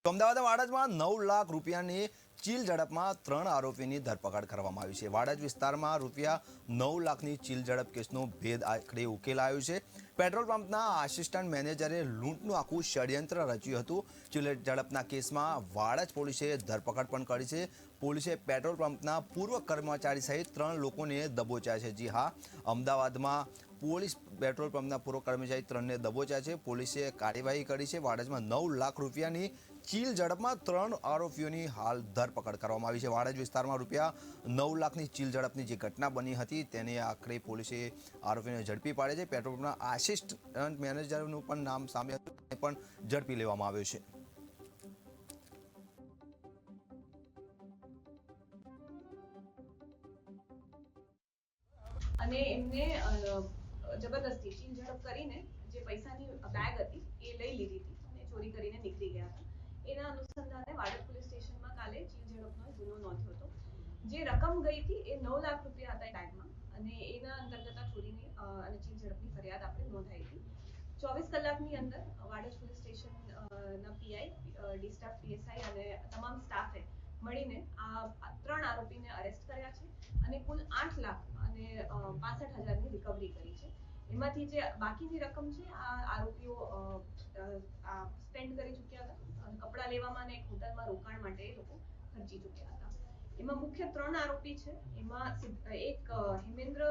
અમદાવાદ વાડજમાં 9 લાખ રૂપિયાની ચીલ ઝડપમાં 3 આરોપીની ધરપકડ કરવામાં આવી છે। વાડજ વિસ્તારમાં રૂપિયા 9 લાખની ચીલ ઝડપ કેસનો ભેદ આખરે ઉકેલાયો છે। પેટ્રોલ પંપના આસિસ્ટન્ટ મેનેજરે લૂંટનું આખું ષડયંત્ર રચ્યું હતું। ચીલ ઝડપના કેસમાં વાડજ પોલીસે ધરપકડ પણ કરી છે। પોલીસે પેટ્રોલ પંપના પૂર્વ કર્મચારી સહિત 3 લોકોને દબોચ્યા છે। જી હા, અમદાવાદમાં પોલીસ પેટ્રોલ પંપના પૂર્વ કર્મચારી 3ને દબોચ્યા છે। પોલીસે કાર્યવાહી કરી છે। વાડજમાં 9 લાખ રૂપિયાની ચીલ ઝડપમાં 3 આરોપીઓની હાલ ધરપકડ કરવામાં આવી છે। વાડજ વિસ્તારમાં રૂપિયા 9 લાખની ચીલ ઝડપની જે ઘટના બની હતી તેને આખરે પોલીસે આરોપીને ઝડપી પાડે છે। પેટ્રોલ પંપના આસિસ્ટન્ટ મેનેજરનું પણ નામ સામે પણ ઝડપી લેવામાં આવ્યો છે। અને એમને જબરદસ્તી ચીલ ઝડપ કરીને જે પૈસાની બેગ હતી એ લઈ લીધી હતી અને ચોરી કરીને નીકળી ગયા હતા। એના અનુસંધાને વાડજ પોલીસ સ્ટેશનમાં કાલે ચીલ ઝડપનો ગુનો નોંધ્યો હતો। જે રકમ ગઈ હતી એ 9 લાખ રૂપિયા હતા બેગમાં અને એના અંતર્ગત ચોરીની અને ચીલ ઝડપની ફરિયાદ આપણે નોંધાઈ હતી। 24 કલાકની અંદર વાડજ પોલીસ સ્ટેશનના પીઆઈ, ડી સ્ટાફ, પીએસઆઈ અને તમામ સ્ટાફે મળીને આ 3 આરોપીને અરેસ્ટ કર્યા છે અને કુલ 8 લાખ અને 65,000ની રિકવરી કરી છે। એમાંથી જે બાકીની રકમ છે આ આરોપીઓ સ્પેન્ડ કરી ચૂક્યા હતા। કપડાં લેવામાં અને એક હોટલમાં રોકાણ માટે એ લોકો ખર્ચી ચૂક્યા હતા। એમાં મુખ્ય 3 આરોપી છે। એમાં એક હેમેન્દ્ર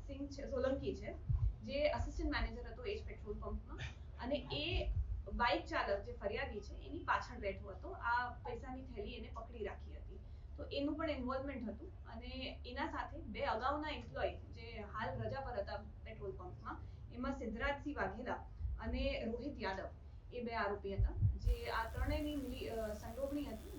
સિંહ સોલંકી છે, જે આસિસ્ટન્ટ મેનેજર હતો એજ પેટ્રોલ પંપમાં, અને એ બાઇક ચાલક જે ફરિયાદી છે એની પાછળ બેઠો હતો। આ પૈસાની થેલી એને પકડી રાખી હતી, તો એનું પણ ઇન્વોલ્વમેન્ટ હતું। અને એના સાથે 2 અગાઉના એમ્પ્લોય જે હાલ રજા પર હતા પેટ્રોલ પંપમાં, એમાં સિદ્ધરાજસિંહ વાઘેલા અને રોહિત યાદવ, એ 2 આરોપી હતા, જે આ ત્રણેયની સંડોવણી હતી